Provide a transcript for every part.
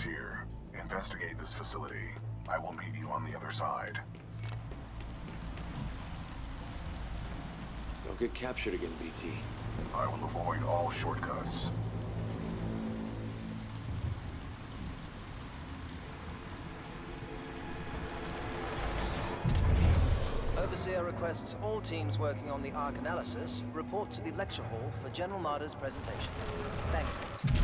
is here. Investigate this facility. I will meet you on the other side. Don't get captured again, BT. I will avoid all shortcuts. Overseer requests all teams working on the Ark analysis report to the lecture hall for General Marder's presentation. Thank you.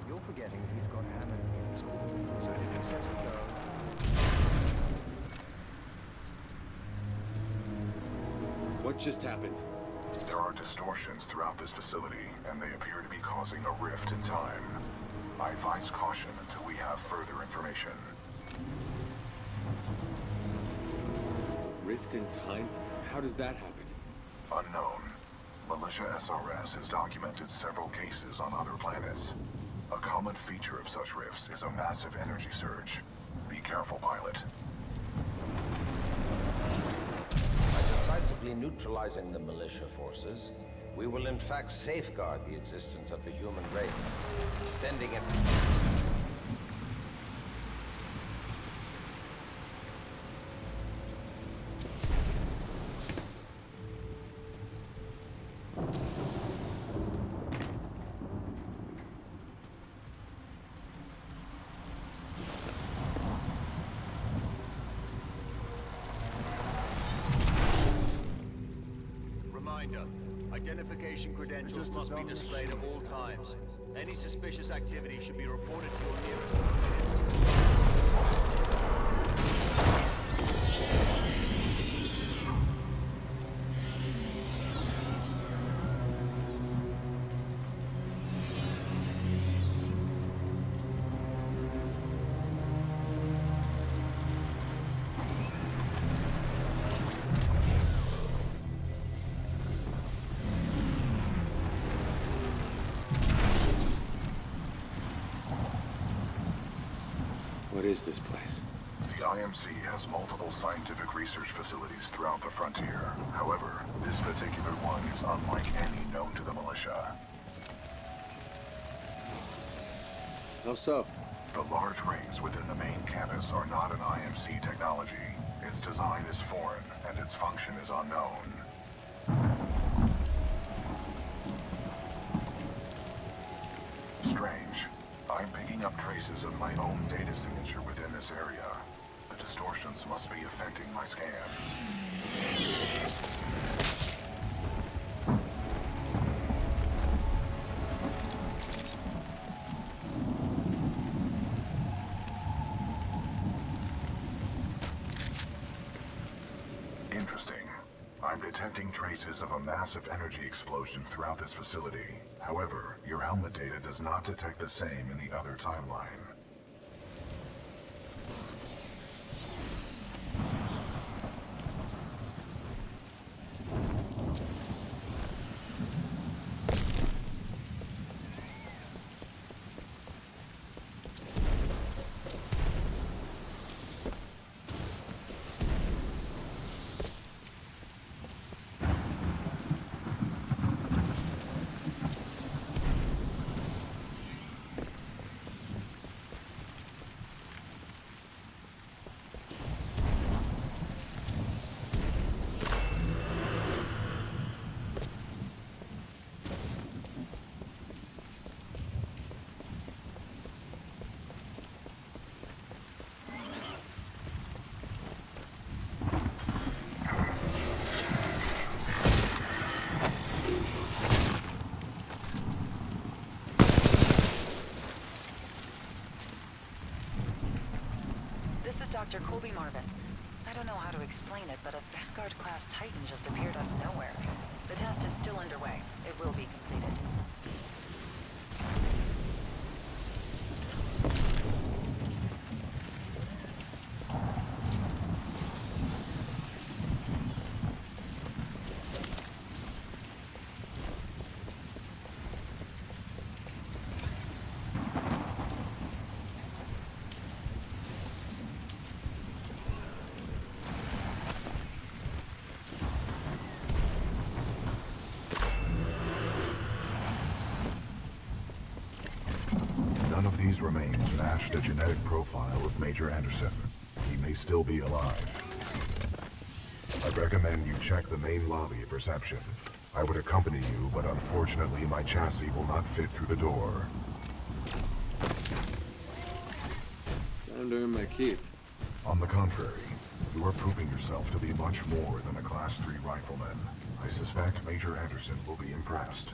You're forgetting that he's got hammered in school, so if he says we go... What just happened? There are distortions throughout this facility, and they appear to be causing a rift in time. I advise caution until we have further information. Rift in time? How does that happen? Unknown. Militia SRS has documented several cases on other planets. A common feature of such rifts is a massive energy surge. Be careful, pilot. By decisively neutralizing the militia forces, we will in fact safeguard the existence of the human race, extending it... Identification credentials must be displayed at all times. Any suspicious activity should be reported to your nearest coordinates. What is this place? The IMC has multiple scientific research facilities throughout the frontier. However, this particular one is unlike any known to the militia. How so? The large rings within the main campus are not an IMC technology. Its design is foreign, and its function is unknown. Strange. I'm picking up traces of my own data signature within this area. The distortions must be affecting my scans. Interesting. I'm detecting traces of a massive energy explosion throughout this facility. However, your helmet data does not detect the same in the other timeline. Dr. Colby Marvin. I don't know how to explain it, but a Vanguard-class Titan just appeared out of nowhere. The test is still underway. It will be completed. BT's remains matched a genetic profile of Major Anderson. He may still be alive. I recommend you check the main lobby of reception. I would accompany you, but unfortunately my chassis will not fit through the door. Time to earn my keep. On the contrary, you are proving yourself to be much more than a Class 3 rifleman. I suspect Major Anderson will be impressed.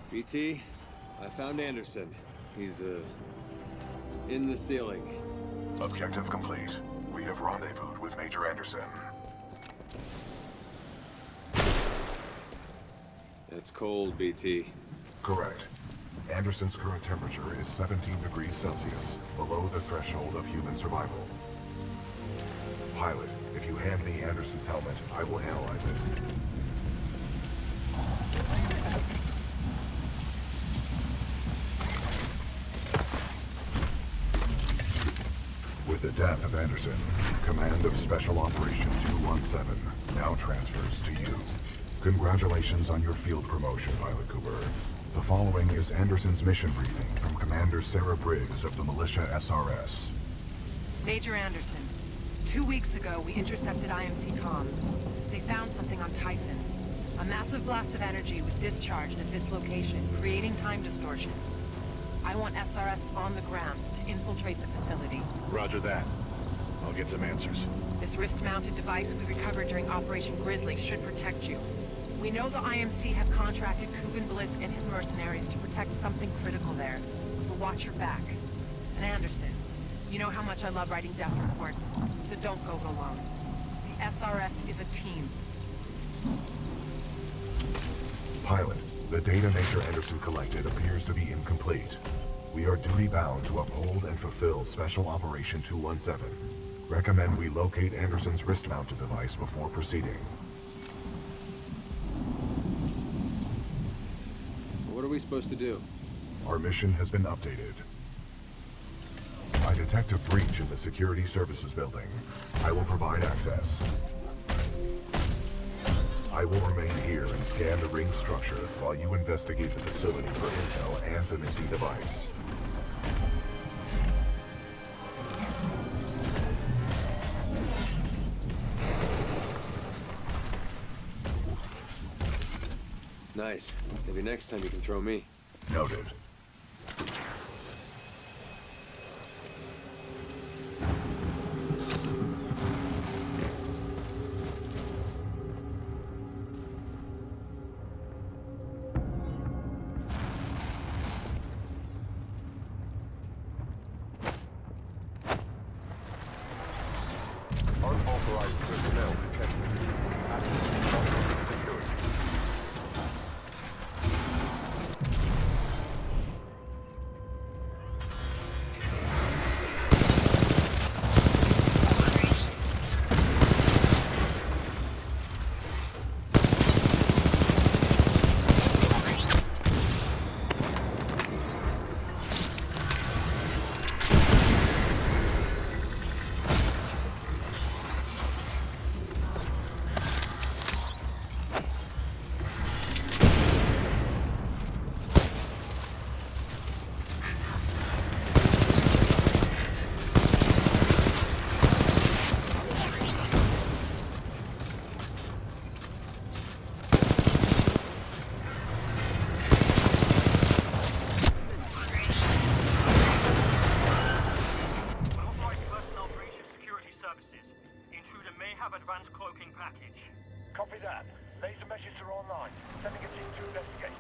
BT, I found Anderson. He's, in the ceiling. Objective complete. We have rendezvoused with Major Anderson. It's cold, BT. Correct. Anderson's current temperature is 17 degrees Celsius, below the threshold of human survival. Pilot, if you hand me Anderson's helmet, I will analyze it. With the death of Anderson, command of Special Operation 217 now transfers to you. Congratulations on your field promotion, Pilot Cooper. The following is Anderson's mission briefing from Commander Sarah Briggs of the Militia SRS. Major Anderson, 2 weeks ago we intercepted IMC comms. They found something on Titan. A massive blast of energy was discharged at this location, creating time distortions. I want SRS on the ground to infiltrate the facility. Roger that. I'll get some answers. This wrist-mounted device we recovered during Operation Grizzly should protect you. We know the IMC have contracted Kugan Blisk and his mercenaries to protect something critical there, so watch your back. And Anderson, you know how much I love writing death reports, so don't go it alone. The SRS is a team. Pilot, the data Major Anderson collected appears to be incomplete. We are duty-bound to uphold and fulfill Special Operation 217. Recommend we locate Anderson's wrist-mounted device before proceeding. What are we supposed to do? Our mission has been updated. I detect a breach in the Security Services building. I will provide access. I will remain here and scan the ring structure while you investigate the facility for intel and the missing device. Nice. Maybe next time you can throw me. Noted. Unauthorized personnel detected. Security. advanced cloaking package. Copy that. Laser meshes are online. Sending a team to investigate.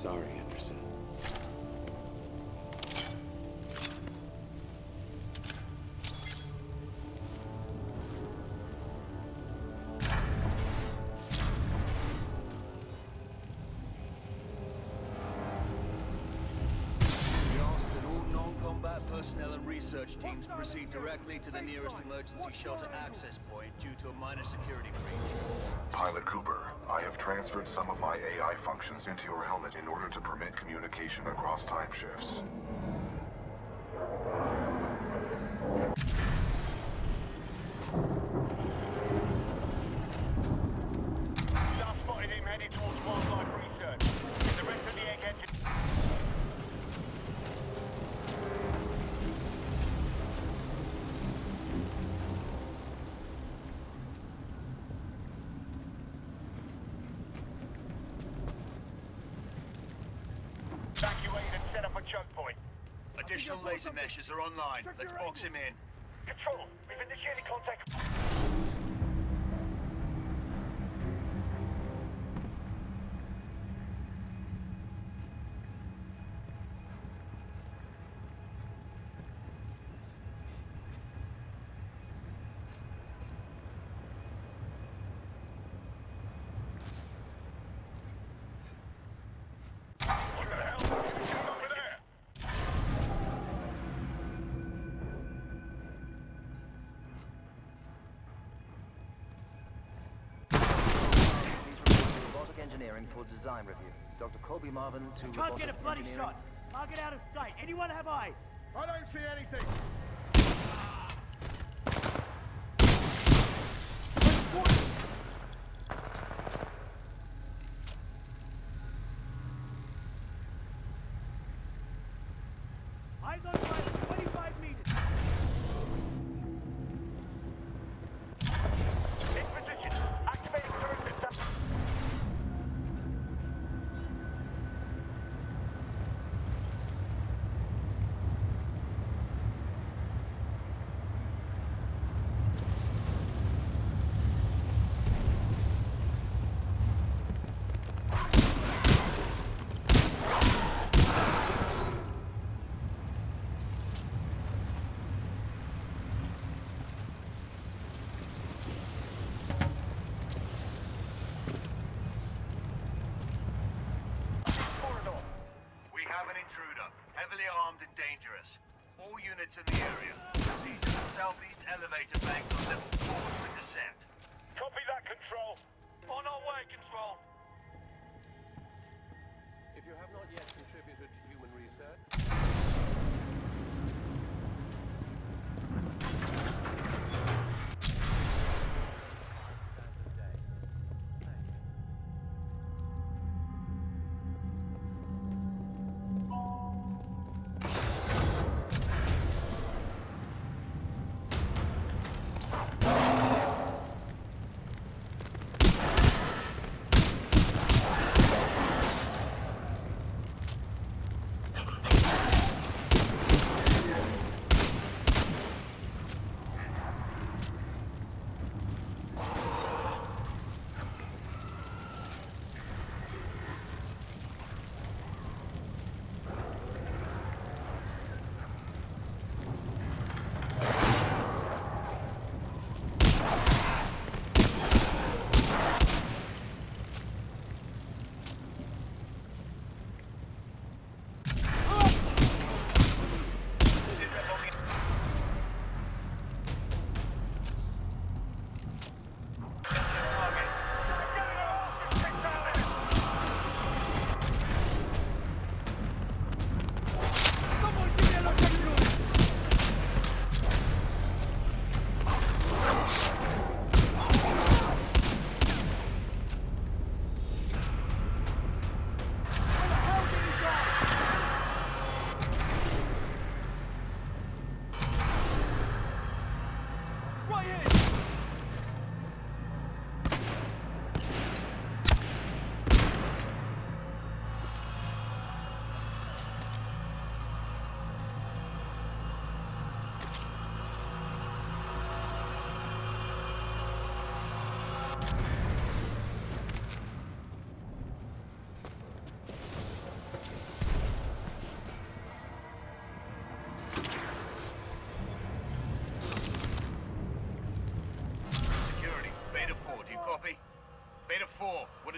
Sorry, Anderson. Personnel and research teams proceed directly to the nearest emergency shelter access point due to a minor security breach. Pilot Cooper, I have transferred some of my AI functions into your helmet in order to permit communication across time shifts. Just spotted him heading towards wildlife research. The rest of the egg engine... Evacuate and set up a choke point. Additional laser meshes are online. Let's box him in. Control, we've initiated contact. What the hell? What's over there? Robotic engineering for design review. Dr. Colby Marvin to Can't robotic get a bloody engineering. shot. Target out of sight. Anyone have eyes? I don't see anything. Eyes on fire. 25 meters. In position. Activating turret system. We have an intruder, heavily armed and dangerous. All units in the area. Proceed to the southeast elevator bank on level 4 for descent. Copy that, Control. On our way, Control. If you have not yet contributed to human research,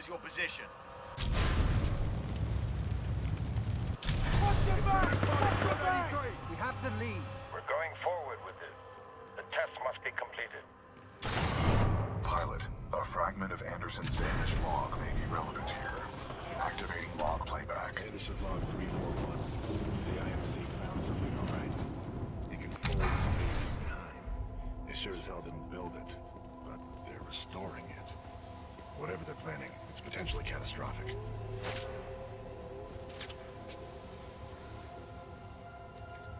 is your position? We have to leave. We're going forward with it. The test must be completed. Pilot, a fragment of Anderson's vanished log may be relevant here. Activating log playback. Anderson log 341. The IMC found something alright. It can forward space and time. They sure as hell didn't build it, but they're restoring it. Whatever they're planning, it's potentially catastrophic.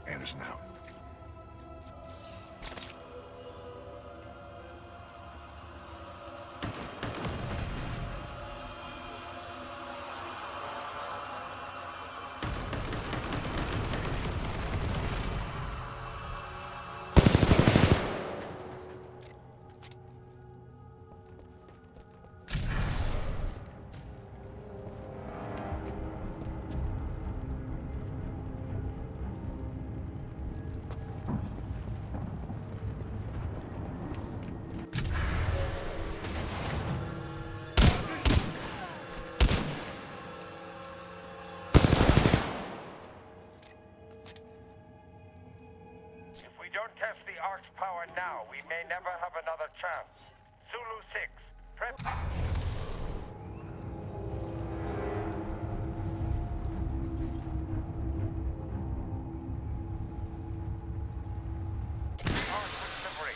Anderson out. If we don't test the Ark's power now, we may never have another chance. Zulu 6, prep. Ark delivery.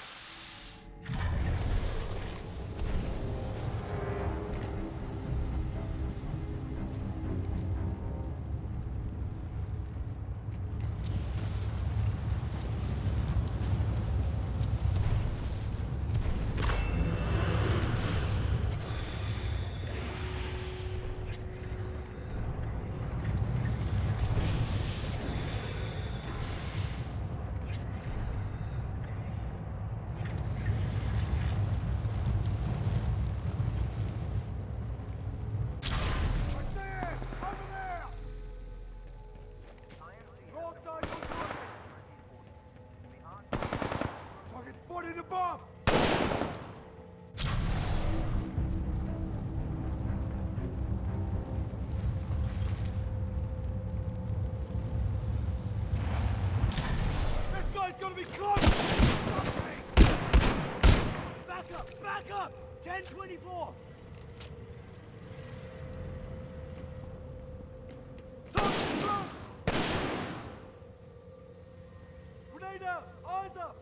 Gotta be close! Back up! Back up! 1024! Target close! Grenade out! Eyes up!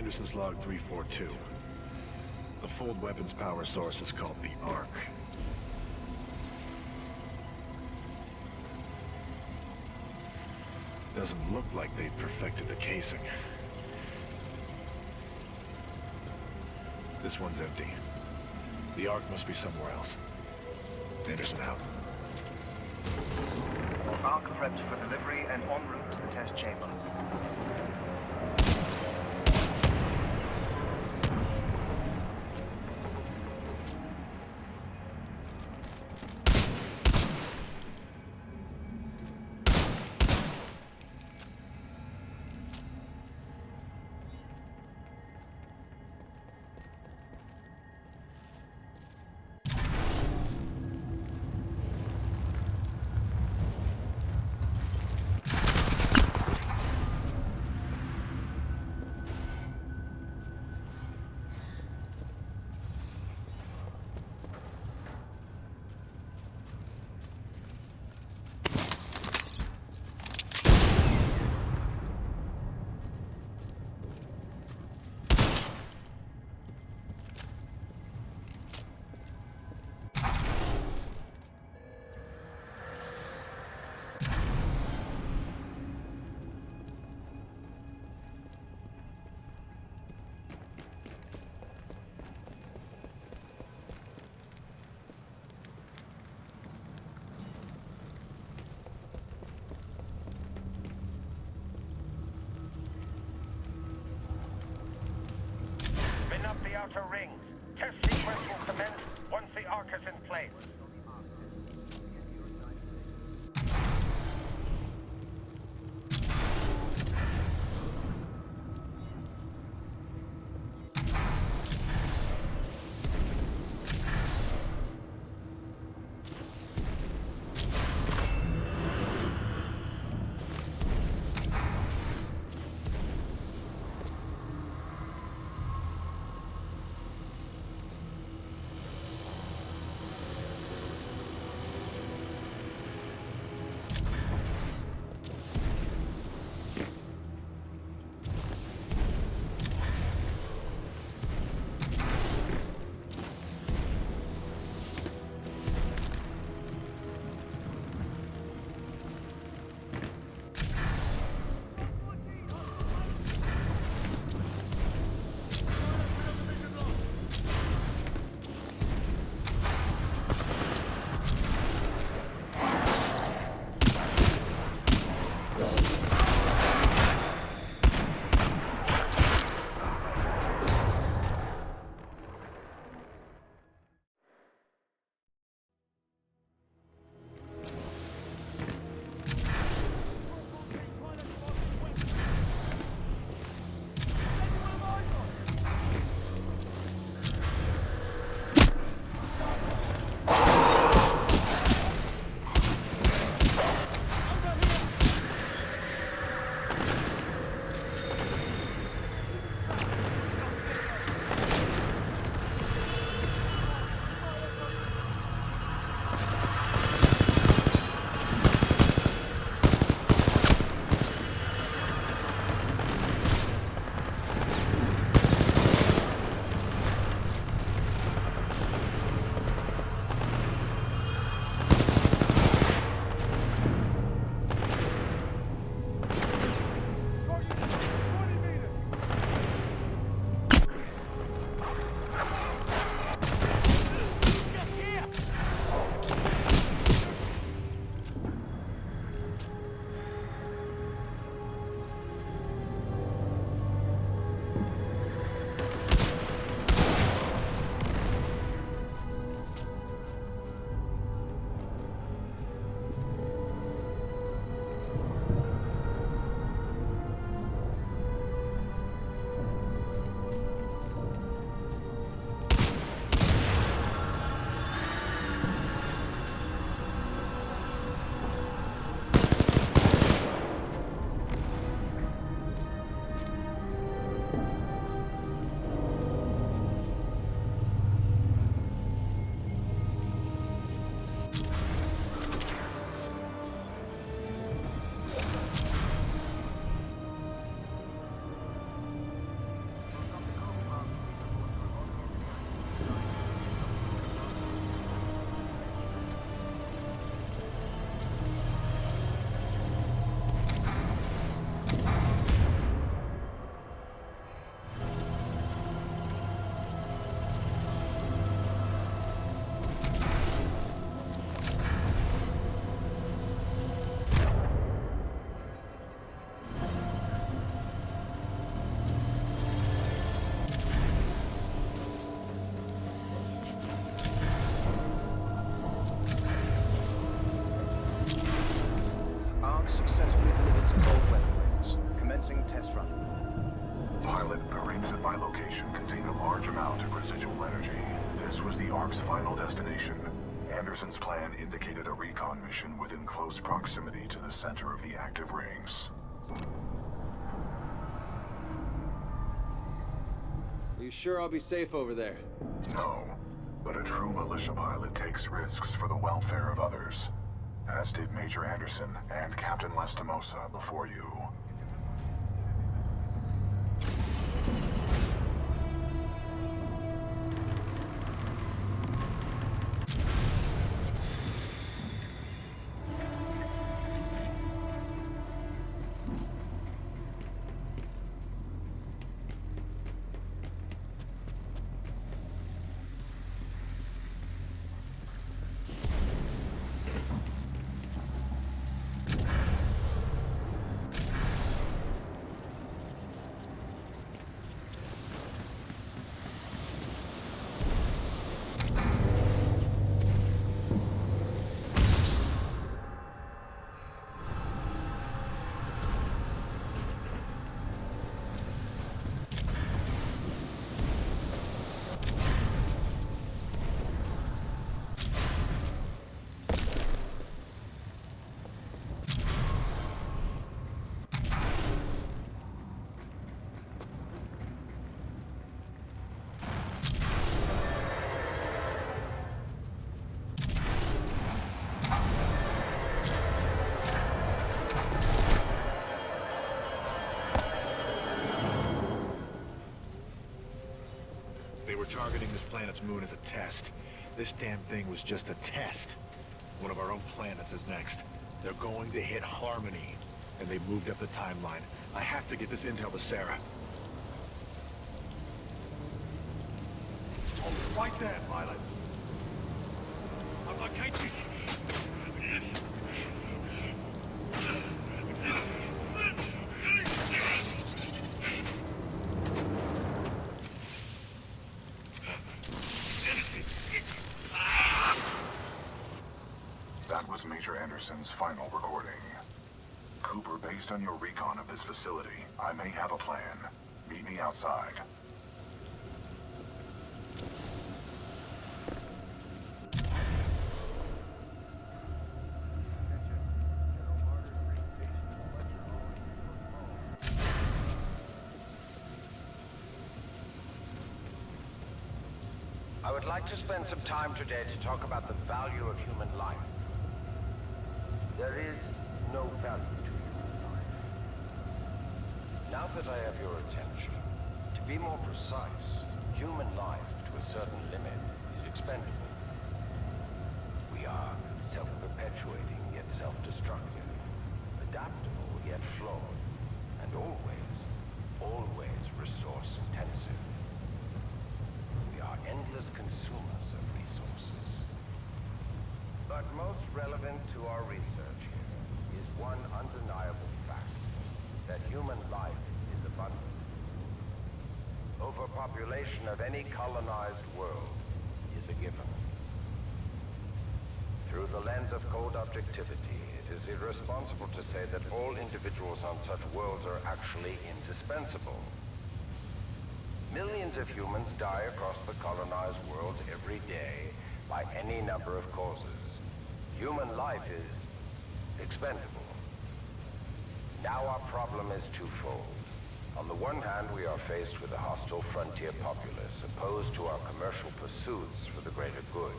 Anderson's log 342. The fold weapons power source is called the Ark. Doesn't look like they've perfected the casing. This one's empty. The Ark must be somewhere else. Anderson out. Arc prepped for delivery and en route to the test chamber. the outer rings. Test sequence will commence once the arc is in place. Successfully delivered to both weapon rings. Commencing test run. Pilot, the rings at my location contain a large amount of residual energy. This was the Ark's final destination. Anderson's plan indicated a recon mission within close proximity to the center of the active rings. Are you sure I'll be safe over there? No, but a true militia pilot takes risks for the welfare of others. As did Major Anderson and Captain Lastimosa before you. targeting this planet's moon as a test. This damn thing was just a test. One of our own planets is next. They're going to hit Harmony, and they moved up the timeline. I have to get this intel to Sarah. Hold it right there, Violet. I'm locating. That was Major Anderson's final recording. Cooper, based on your recon of this facility, I may have a plan. Meet me outside. I would like to spend some time today to talk about the value of human life. There is no value to human life. Now that I have your attention, to be more precise, human life to a certain limit is expendable. We are self-perpetuating yet self-destructive, adaptable yet flawed, and always resource-intensive. We are endless consumers of resources. But most relevant to our research here is one undeniable fact, that human life is abundant. Overpopulation of any colonized world is a given. Through the lens of cold objectivity, it is irresponsible to say that all individuals on such worlds are actually indispensable. Millions of humans die across the colonized world every day by any number of causes. Human life is expendable. Now our problem is twofold. On the one hand, we are faced with a hostile frontier populace opposed to our commercial pursuits for the greater good.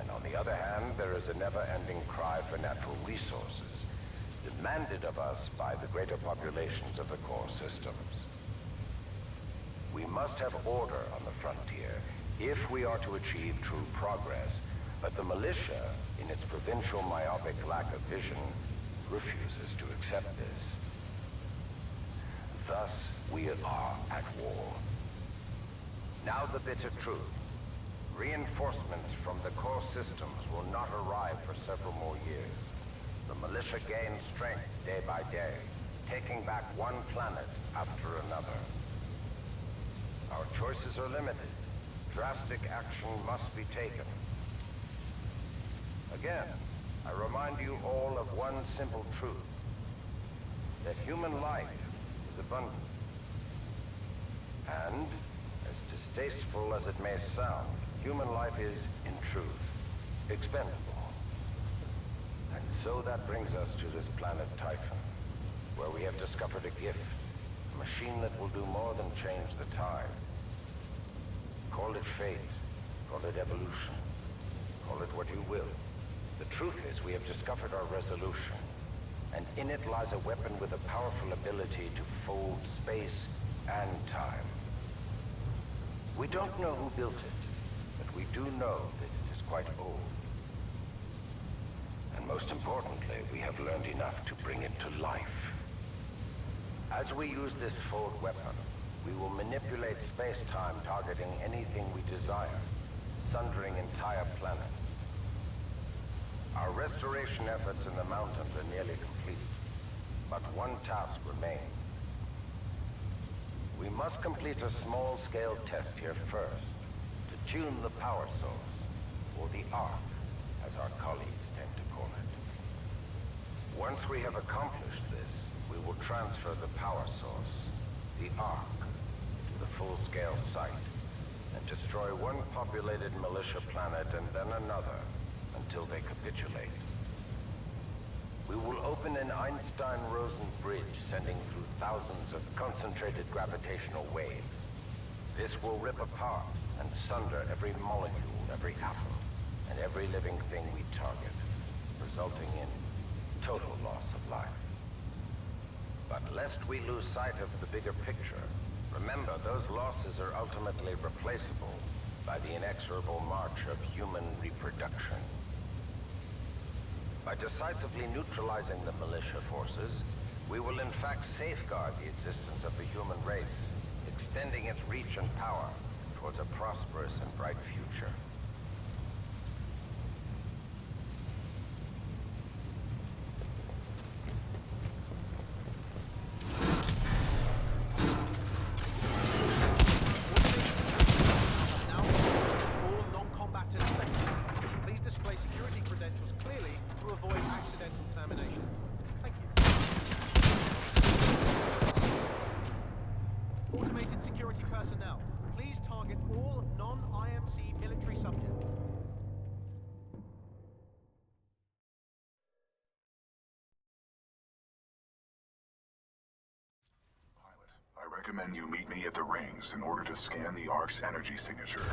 And on the other hand, there is a never-ending cry for natural resources, demanded of us by the greater populations of the core systems. We must have order on the frontier if we are to achieve true progress, but the militia, in its provincial myopic lack of vision, refuses to accept this. Thus, we are at war. Now the bitter truth. Reinforcements from the core systems will not arrive for several more years. The militia gains strength day by day, taking back one planet after another. Our choices are limited. Drastic action must be taken. Again, I remind you all of one simple truth. That human life is abundant. And, as distasteful as it may sound, human life is, in truth, expendable. And so that brings us to this planet Titan, where we have discovered a gift, a machine that will do more than change the tide. Call it fate, call it evolution, call it what you will. The truth is we have discovered our resolution, and in it lies a weapon with a powerful ability to fold space and time. We don't know who built it, but we do know that it is quite old. And most importantly, we have learned enough to bring it to life. As we use this fold weapon, we will manipulate space-time targeting anything we desire, sundering entire planets. Our restoration efforts in the mountains are nearly complete, but one task remains. We must complete a small-scale test here first, to tune the power source, or the arc, as our colleagues tend to call it. Once we have accomplished this, we will transfer the power source, the arc, to the full-scale site, and destroy one populated militia planet and then another, until they capitulate. We will open an Einstein-Rosen bridge sending through thousands of concentrated gravitational waves. This will rip apart and sunder every molecule, every atom, and every living thing we target, resulting in total loss of life. But lest we lose sight of the bigger picture, Remember, those losses are ultimately replaceable by the inexorable march of human reproduction. By decisively neutralizing the militia forces, we will in fact safeguard the existence of the human race, extending its reach and power towards a prosperous and bright future. All non-combatant sectors. Please display security credentials clearly to avoid accidental termination. Thank you. Automated security personnel. Please target all non-IMC military subjects. Pilot, I recommend you meet me at the rings in order to scan the Ark's energy signature.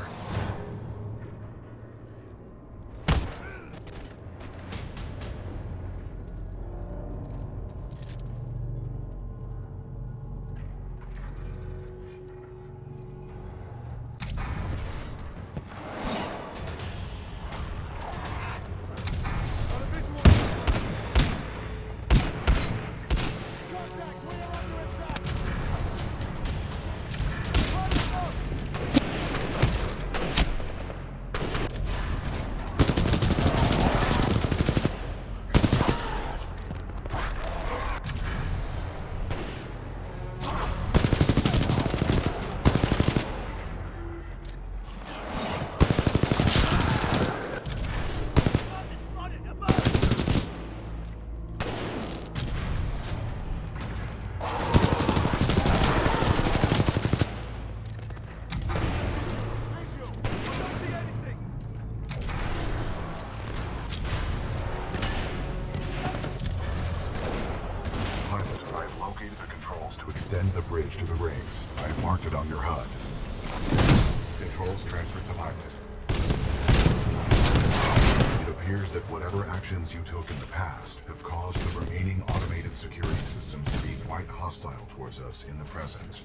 To extend the bridge to the rings. I have marked it on your HUD. Controls transferred to pilot. It appears that whatever actions you took in the past have caused the remaining automated security systems to be quite hostile towards us in the present.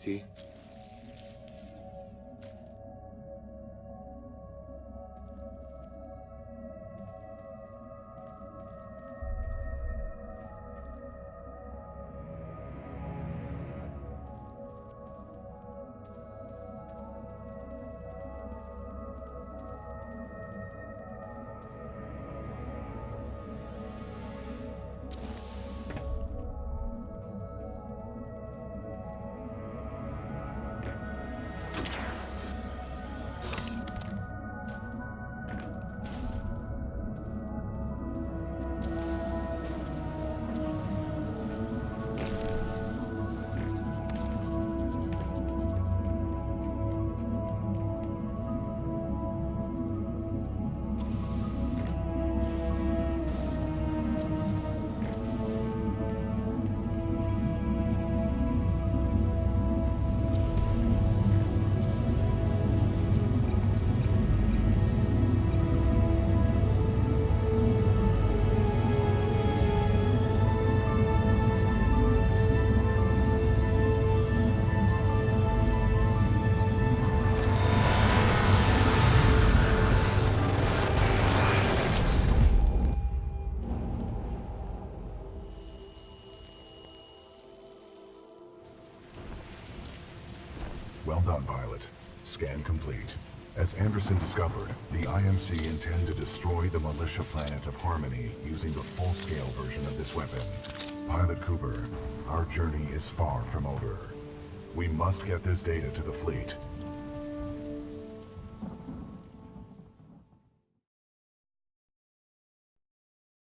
T? Well done, pilot. Scan complete. As Anderson discovered, the IMC intend to destroy the militia planet of Harmony using the full-scale version of this weapon. Pilot Cooper, our journey is far from over. We must get this data to the fleet